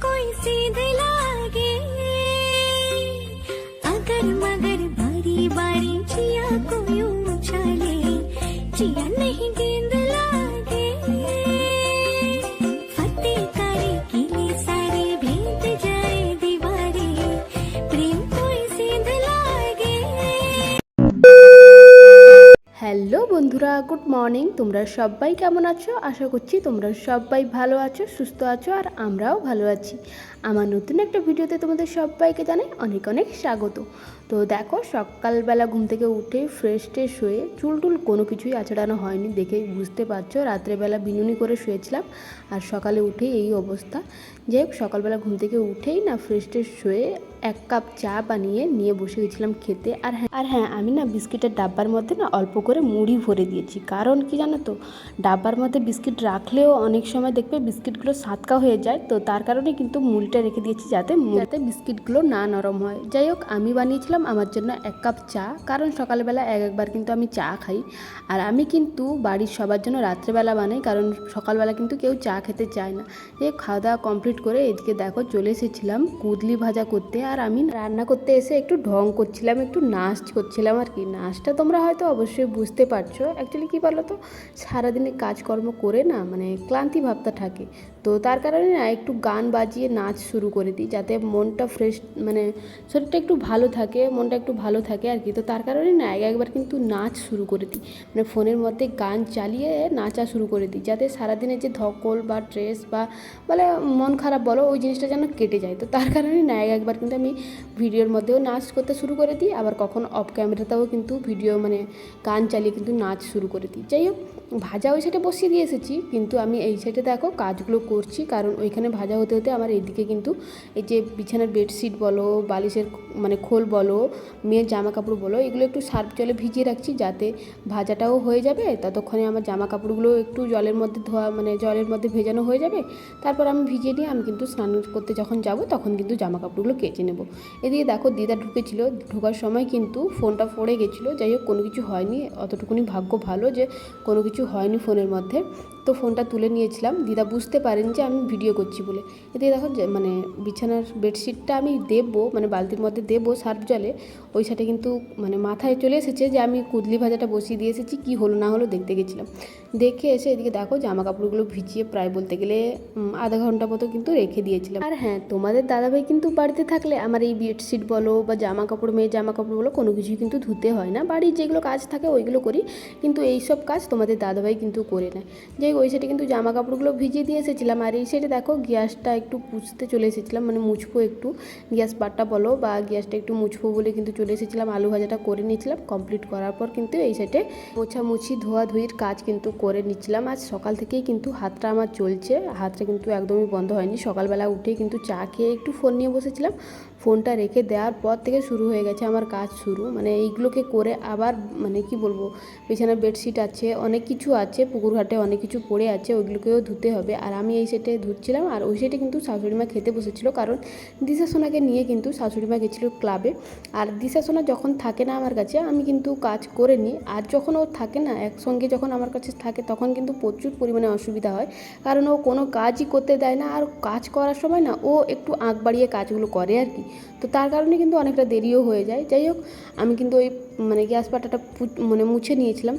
कोई सीधे लागे, अगर मगर बारी बारी जिया को यूं उछाले, जिया नहीं गेंद लागे, फतेह करे किले सारे भेद जाए दीवारे, प्रेम कोई सीधे लागे। হ্যালো বন্ধুরা, গুড মর্নিং। তোমরা সবাই কেমন আছো? আশা করছি তোমরা সবাই ভালো আছো, সুস্থ আছো, আর আমরাও ভালো আছি। আমার নতুন একটা ভিডিওতে তোমাদের সবাইকে জানাই অনেক অনেক স্বাগত। তো দেখো, সকালবেলা ঘুম থেকে উঠে ফ্রেশ ট্রেশ হয়ে চুল টুল কোনো কিছুই আঁচড়ানো হয়নি, দেখে বুঝতে পারছো। রাত্রেবেলা বিনুনি করে শুয়েছিলাম আর সকালে উঠেই এই অবস্থা। যাই হোক, সকালবেলা ঘুম থেকে উঠেই না ফ্রেশ ট্রেশ হয়ে এক কাপ চা বানিয়ে নিয়ে বসে গেছিলাম খেতে। আর হ্যাঁ, আমি না বিস্কিটের ডাব্বার মধ্যে না অল্প করে মুড়ি ভরে দিয়েছি। কারণ কি জানো তো, ডাব্বার মধ্যে বিস্কিট রাখলেও অনেক সময় দেখবে বিস্কিটগুলো সাতকা হয়ে যায়। তো তার কারণে কিন্তু মুড়িটা রেখে দিয়েছি যাতে বিস্কিটগুলো না নরম হয়। যাই হোক, আমি বানিয়েছিলাম আমার জন্য এক কাপ চা, কারণ সকালবেলা একবার কিন্তু আমি চা খাই। আর আমি কিন্তু বাড়ির সবার জন্য রাত্রেবেলা বানাই, কারণ সকালবেলা কিন্তু কেউ চা খেতে চায় না। এই খাওয়া দাওয়া কমপ্লিট করে এদিকে দেখো চলে এসেছিলাম কুদলি ভাজা করতে। আর আমি রান্না করতে এসে একটু ঢং করছিলাম, একটু নাচ করছিলাম আর কি। নাচটা তোমরা হয়তো অবশ্যই বুঝতে পারছো। অ্যাকচুয়ালি কী বলো তো, সারাদিনে কাজকর্ম করে না মানে ক্লান্তি ভাবটা থাকে, তো তার কারণে না একটু গান বাজিয়ে নাচ শুরু করে দিই, যাতে মনটা ফ্রেশ, মানে শরীরটা একটু ভালো থাকে, মনটা একটু ভালো থাকে আর কি। তো তার কারণে না একবার কিন্তু নাচ শুরু করে দিই, মানে ফোনের মধ্যে গান চালিয়ে নাচা শুরু করে দিই, যাতে সারাদিনের যে ধকল বা স্ট্রেস বা বলে মন খারাপ বলো, ওই জিনিসটা যেন কেটে যায়। তো তার কারণে না একবার কিন্তু আমি ভিডিওর মধ্যেও নাচ করতে শুরু করে দিই, আবার কখন অফ ক্যামেরাতেও কিন্তু ভিডিও মানে গান চালিয়ে কিন্তু নাচ শুরু করে দিই। যাই হোক, ভাজা ওই সাইডে বসিয়ে দিয়ে এসেছি, কিন্তু আমি এই সাইডে দেখো কাজগুলো করছি, কারণ ওইখানে ভাজা হতে হতে আমার এইদিকে কিন্তু এই যে বিছানার বেডশিট বলো, বালিশের মানে খোল বলো, মেয়ের জামা কাপড় বলো, এগুলো একটু সার্ফ জলে ভিজিয়ে রাখছি, যাতে ভাজাটাও হয়ে যাবে, ততক্ষণে আমার জামা কাপড়গুলো একটু জলের মধ্যে ধোয়া মানে জলের মধ্যে ভেজানো হয়ে যাবে। তারপর আমি ভিজিয়ে নিয়ে আমি কিন্তু স্নান করতে যখন যাব তখন কিন্তু জামা কাপড়গুলো কেচে নেব। এদিকে দেখো দিদা ঢুকেছিল, ঢোকার সময় কিন্তু ফোনটা পড়ে গেছিলো। যাই হোক, কোনো কিছু হয়নি, অতটুকুনি ভাগ্য ভালো যে কোনো কিছু হয়নি ফোনের মধ্যে। তো ফোনটা তুলে নিয়েছিলাম, দিদা বুঝতে পারেন যে আমি ভিডিও করছি বলে। এদিকে দেখো মানে বিছানার বেডশিটটা আমি দেবো মানে বালতির মধ্যে দেবো সার্ফ জলে, ওই সাথে কিন্তু মানে মাথায় চলে এসেছে যে আমি কুদলি ভাজাটা বসিয়ে দিয়ে এসেছি, কী হলো না হলো দেখতে গেছিলাম। দেখে এসে এদিকে দেখো জামা কাপড়গুলো ভিজিয়ে প্রায় বলতে গেলে আধা ঘন্টা মতো কিন্তু রেখে দিয়েছিলাম। আর হ্যাঁ, তোমাদের দাদাভাই কিন্তু বাড়িতে থাকলে আমার এই বেডশিট বলো বা জামা কাপড়, মেয়ের জামা কাপড় বলো, কোনো কিছুই কিন্তু ধুতে হয় না। বাড়ির যেগুলো কাজ থাকে ওইগুলো করি, কিন্তু এই সব কাজ তোমাদের দাদাভাই কিন্তু করে নেয়। যাই ওই সাইডে কিন্তু জামা কাপড়গুলো ভিজিয়ে দিয়ে এসেছিলাম। আর এই সাইডে দেখো গ্যাসটা একটু পুছতে চলে এসেছিলাম, মানে মুছবো একটু, গ্যাস পাটটা বলো বা গ্যাসটা একটু মুছবো বলে কিন্তু চলে এসেছিলাম। আলু ভাজাটা করে নিয়েছিলাম, কমপ্লিট করার পর কিন্তু এই সাইডে মোছামুছি ধোয়াধুয়ির কাজ কিন্তু করে নিচ্ছিলাম। আজ সকাল থেকেই কিন্তু হাতটা আমার চলছে, হাতটা কিন্তু একদমই বন্ধ হয়নি। সকালবেলা উঠেই কিন্তু চা খেয়ে একটু ফোন নিয়ে বসেছিলাম, ফোনটা রেখে দেওয়ার পর থেকে শুরু হয়ে গেছে আমার কাজ শুরু। মানে এইগুলোকে করে আবার মানে কি বলবো, বিছানার বেডশিট আছে, অনেক কিছু আছে, পুকুর ঘাটে অনেক কিছু পড়ে আছে, ওইগুলোকেও ধুতে হবে। আর আমি এই সেটে ধুচ্ছিলাম, আর ওই সেটে কিন্তু শাশুড়িমা খেতে বসেছিল, কারণ দিশা সোনাকে নিয়ে কিন্তু শাশুড়িমা গেছিলো ক্লাবে। আর দিশা সোনা যখন থাকে না আমার কাছে আমি কিন্তু কাজ করে নিই, আর যখন ও থাকে না একসঙ্গে যখন আমার কাছে থাকে তখন কিন্তু প্রচুর পরিমাণে অসুবিধা হয়, কারণ ও কোনো কাজই করতে দেয় না। আর কাজ করার সময় না ও একটু আঁক বাড়িয়ে কাজগুলো করে আর কি, তো তার কারণে কিন্তু অনেকটা দেরিও হয়ে যায়। যাই হোক, আমি কিন্তু ওই মানে গ্যাস পাটাটা মানে মুছে নিয়েছিলাম,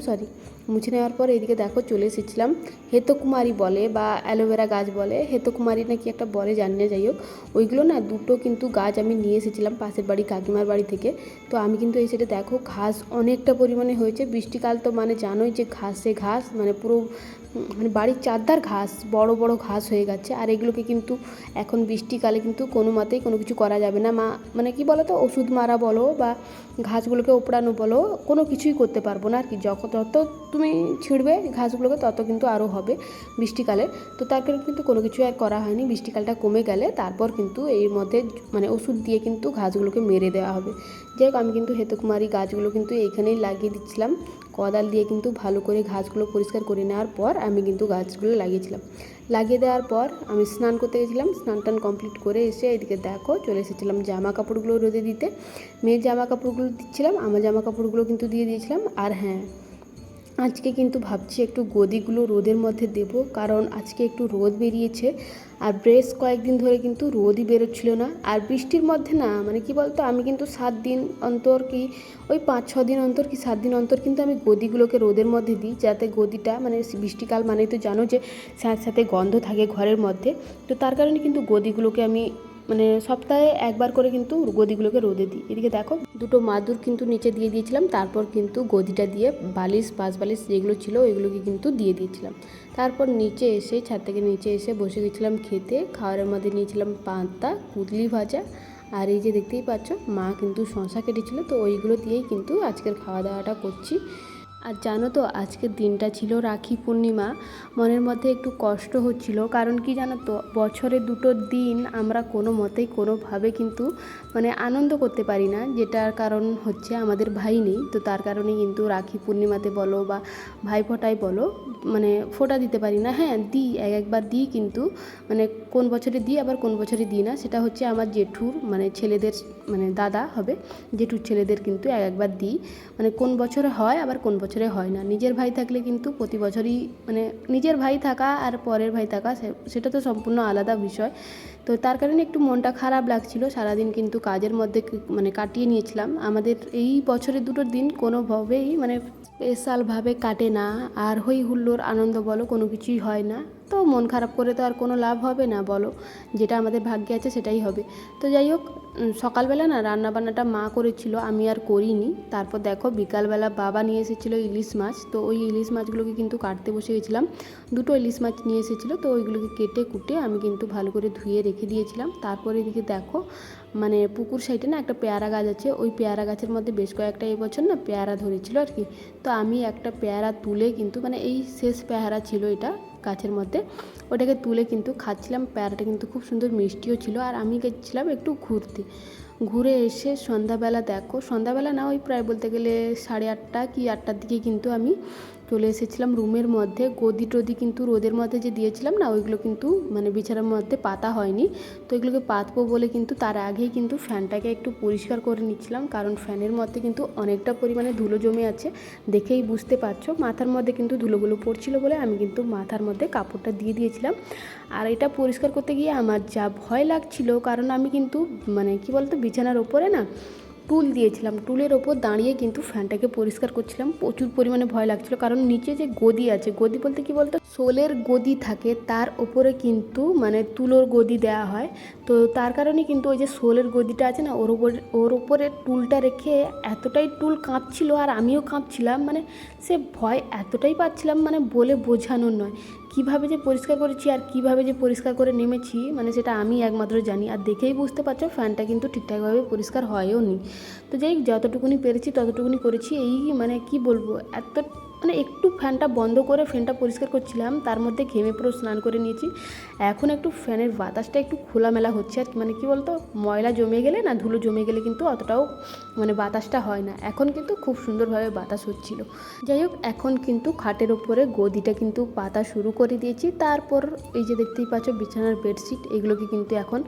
মুছে নেওয়ার পর এদিকে দেখো চলে এসেছিলাম হেতকুমারী বলে বা অ্যালোভেরা গাছ বলে, হেতকুমারী নাকি একটা বলে জানি না। যাই হোক, ওইগুলো না দুটো কিন্তু গাছ আমি নিয়ে এসেছিলাম পাশের বাড়ি কাকিমার বাড়ি থেকে। তো আমি কিন্তু এই সাইডে দেখো ঘাস অনেকটা পরিমাণে হয়েছে, বৃষ্টিকাল তো মানে জানোই যে ঘাসে ঘাস, মানে পুরো মানে বাড়ির চারধার ঘাস, বড় বড় ঘাস হয়ে গেছে। আর এগুলোকে কিন্তু এখন বৃষ্টিকালে কিন্তু কোনো মতেই কোনো কিছু করা যাবে না, মানে কি বলো তো, ওষুধ মারা বলো বা ঘাসগুলোকে ওপড়ানো বলো, কোনো কিছুই করতে পারবো না আর কি। যত তুমি ছিঁড়বে ঘাসগুলোকে তত কিন্তু আরও হবে বৃষ্টিকালে। তো তার কারণে কিন্তু কোনো কিছু আর করা হয়নি, বৃষ্টিকালটা কমে গেলে তারপর কিন্তু এর মধ্যে মানে ওষুধ দিয়ে কিন্তু ঘাসগুলোকে মেরে দেওয়া হবে। যাই হোক, আমি কিন্তু হেতকুমারী গাছগুলো কিন্তু এইখানেই লাগিয়ে দিচ্ছিলাম, কোদাল দিয়ে কিন্তু ভালো করে ঘাসগুলো পরিষ্কার করে নেওয়ার পর আমি কিন্তু গাছগুলো লাগিয়েছিলাম। লাগিয়ে দেওয়ার পর আমি স্নান করতে গেছিলাম, স্নান টান কমপ্লিট করে এসে এদিকে দেখো চলে এসেছিলাম জামা কাপড়গুলো রোদে দিতে। মেয়ের জামা কাপড়গুলো দিচ্ছিলাম, আমার জামা কাপড়গুলো কিন্তু দিয়ে দিয়েছিলাম। আর হ্যাঁ, আজকে কিন্তু ভাবছি একটু গদিগুলো রোদের মধ্যে দেব, কারণ আজকে একটু রোদ বেরিয়েছে আর বেশ কয়েকদিন ধরে কিন্তু রোদই বেরোচ্ছিল না। আর বৃষ্টির মধ্যে না মানে কি বলতো, আমি কিন্তু 7 দিন অন্তর কি ওই 5-6 দিন অন্তর কি 7 দিন অন্তর কিন্তু আমি গদিগুলোকে রোদের মধ্যে দিই, যাতে গদিটা মানে বৃষ্টিকাল মানে তো জানো যে সাথে সাথে গন্ধ থাকে ঘরের মধ্যে। তো তার কারণে কিন্তু গদিগুলোকে আমি মানে সপ্তাহে একবার করে কিন্তু গদিগুলোকে রোদে দিই। এদিকে দেখো দুটো মাদুর কিন্তু নিচে দিয়ে দিয়েছিলাম, তারপর কিন্তু গদিটা দিয়ে বালিশ পাশ বালিশ যেগুলো ছিল ওইগুলোকে কিন্তু দিয়ে দিয়েছিলাম। তারপর নিচে এসে ছাদ থেকে নিচে এসে বসে গেছিলাম খেতে। খাওয়ারের মধ্যে নিয়েছিলাম পান্তা কুদলি ভাজা, আর এই যে দেখতেই পাচ্ছ মা কিন্তু শশা কেটেছিল, তো ওইগুলো দিয়েই কিন্তু আজকের খাওয়া দাওয়াটা করছি। আর জানো তো আজকের দিনটা ছিল রাখি পূর্ণিমা। মনের মধ্যে একটু কষ্ট হচ্ছিল, কারণ কি জানো তো, বছরে দুটো দিন আমরা কোনো মতেই কোনোভাবে কিন্তু মানে আনন্দ করতে পারি না, যেটার কারণ হচ্ছে আমাদের ভাই নেই। তো তার কারণে কিন্তু রাখি পূর্ণিমাতে বলো বা ভাইফোঁটায় বলো মানে ফোঁটা দিতে পারি না। হ্যাঁ দিই, একবার দিই, কিন্তু মানে কোন বছরে দিই আবার কোন বছরে দিই না, সেটা হচ্ছে আমার জেঠুর মানে ছেলেদের মানে দাদা হবে জেঠুর ছেলেদের কিন্তু একবার দিই। মানে কোন বছরে হয় আবার কোন বছরে হয় না। নিজের ভাই থাকলে কিন্তু প্রতি বছরই মানে নিজের ভাই থাকা আর পরের ভাই থাকা সেটা তো সম্পূর্ণ আলাদা বিষয়। তো তার কারণে একটু মনটা খারাপ লাগছিল। সারাদিন কিন্তু কাজের মধ্যে মানে কাটিয়ে নিয়েছিলাম। আমাদের এই বছরের দুটো দিন কোনোভাবেই মানে স্পেশালভাবে কাটে না, আর হই হুল্লোড় আনন্দ বলো কোনো কিছুই হয় না। তো মন খারাপ করে তো আর কোনো লাভ হবে না বলো, যেটা আমাদের ভাগ্যে আছে সেটাই হবে। তো যাই হোক, সকালবেলা না রান্নাবান্নাটা মা করেছিল, আমি আর করিনি। তারপর দেখো বিকালবেলা বাবা নিয়ে এসেছিলো ইলিশ মাছ, তো ওই ইলিশ মাছগুলোকে কিন্তু কাটতে বসে গেছিলাম। দুটো ইলিশ মাছ নিয়ে এসেছিলো, তো ওইগুলোকে কেটে কুটে আমি কিন্তু ভালো করে ধুয়ে রেখে দিয়েছিলাম। তারপরে এদিকে দেখো মানে পুকুর সাইডে না একটা পেয়ারা গাছ আছে, ওই পেয়ারা গাছের মধ্যে বেশ কয়েকটা এবছর না পেয়ারা ধরেছিল আর কি। তো আমি একটা পেয়ারা তুলে কিন্তু মানে এই শেষ পেয়ারা ছিল এটা গাছের মধ্যে, ওটাকে তুলে কিন্তু খাচ্ছিলাম। পেয়ারাটা কিন্তু খুব সুন্দর মিষ্টিও ছিল। আর আমি গেছিলাম একটু ঘুরতে, ঘুরে এসে সন্ধ্যাবেলা দেখো, সন্ধ্যাবেলা না ওই প্রায় বলতে গেলে 8:30 কি 8টার দিকে কিন্তু আমি চলে এসেছিলাম রুমের মধ্যে। গদি টদি কিন্তু রোদের মধ্যে যে দিয়েছিলাম না, ওইগুলো কিন্তু মানে বিছানার মধ্যে পাতা হয়নি, তো এগুলোকে পাতবো বলে কিন্তু তার আগেই কিন্তু ফ্যানটাকে একটু পরিষ্কার করে নিচ্ছিলাম, কারণ ফ্যানের মধ্যে কিন্তু অনেকটা পরিমাণে ধুলো জমে আছে। দেখেই বুঝতে পারছো মাথার মধ্যে কিন্তু ধুলোগুলো পড়ছিল বলে আমি কিন্তু মাথার মধ্যে কাপড়টা দিয়ে দিয়েছিলাম। আর এটা পরিষ্কার করতে গিয়ে আমার যা ভয় লাগছিল, কারণ আমি কিন্তু মানে কি বলতো বিছানার ওপরে না টুল দিয়েছিলাম, টুলের ওপর দাঁড়িয়ে কিন্তু ফ্যানটাকে পরিষ্কার করছিলাম। প্রচুর পরিমাণে ভয় লাগছিল, কারণ নিচে যে গদি আছে, গদি বলতে কি বলতো শোলের গদি থাকে, তার ওপরে কিন্তু মানে তুলোর গদি দেওয়া হয়। তো তার কারণে কিন্তু ওই যে শোলের গদিটা আছে না, ওর ওপরে টুলটা রেখে এতটাই টুল কাঁপছিল আর আমিও কাঁপছিলাম। মানে সে ভয় এতটাই পাচ্ছিলাম মানে বলে বোঝানোর নয়। কীভাবে যে পরিষ্কার করেছি আর কীভাবে যে পরিষ্কার করে নেমেছি মানে সেটা আমি একমাত্র জানি। আর দেখেই বুঝতে পারছো ফ্যানটা কিন্তু ঠিকঠাকভাবে পরিষ্কার হয়ও নি। তো যাই যতটুকুনি পেরেছি ততটুকুনি করেছি। এই মানে কি বলবো, এত মানে একটু ফ্যানটা বন্ধ করে ফ্যানটা পরিষ্কার করছিলাম, তার মধ্যে ঘেমে পুরো স্নান করে নিয়েছি। এখন একটু ফ্যানের বাতাসটা একটু খোলামেলা হচ্ছে আর কি। মানে কি বলতো ময়লা জমে গেলে না, ধুলো জমে গেলে কিন্তু অতটাও মানে বাতাসটা হয় না। এখন কিন্তু খুব সুন্দরভাবে বাতাস হচ্ছিল। যাই হোক, এখন কিন্তু খাটের ওপরে গদিটা কিন্তু পাতা শুরু করে দিয়েছি। তারপর এই যে দেখতেই পাচ্ছ বিছানার বেডশিট, এগুলোকে কিন্তু এখন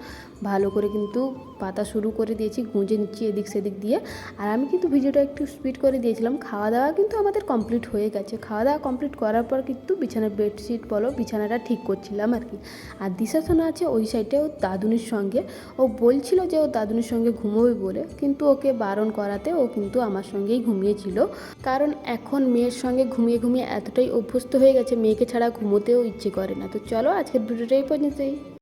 ভালো করে কিন্তু পাতা শুরু করে দিয়েছি, গুঁজে নিচ্ছি এদিক সেদিক দিয়ে। আর আমি কিন্তু ভিডিওটা একটু স্পিড করে দিয়েছিলাম। খাওয়া দাওয়া কিন্তু আমাদের কমপ্লিট হয়ে গেছে। খাওয়া দাওয়া কমপ্লিট করার পর কিন্তু বিছানার বেডশিট বলো বিছানাটা ঠিক করছিলাম আর কি। আর দিশা সোনা আছে ওই সাইডে ও দাদুনির সঙ্গে, ও বলছিল যে ও দাদুনির সঙ্গে ঘুমোবে বলে, কিন্তু ওকে বারণ করাতে ও কিন্তু আমার সঙ্গেই ঘুমিয়েছিল। কারণ এখন মেয়ের সঙ্গে ঘুমিয়ে ঘুমিয়ে এতটাই অভ্যস্ত হয়ে গেছে, মেয়েকে ছাড়া ঘুমোতেও ইচ্ছে করে না। তো চলো আজকের ভিডিওটা এই পর্যন্তই।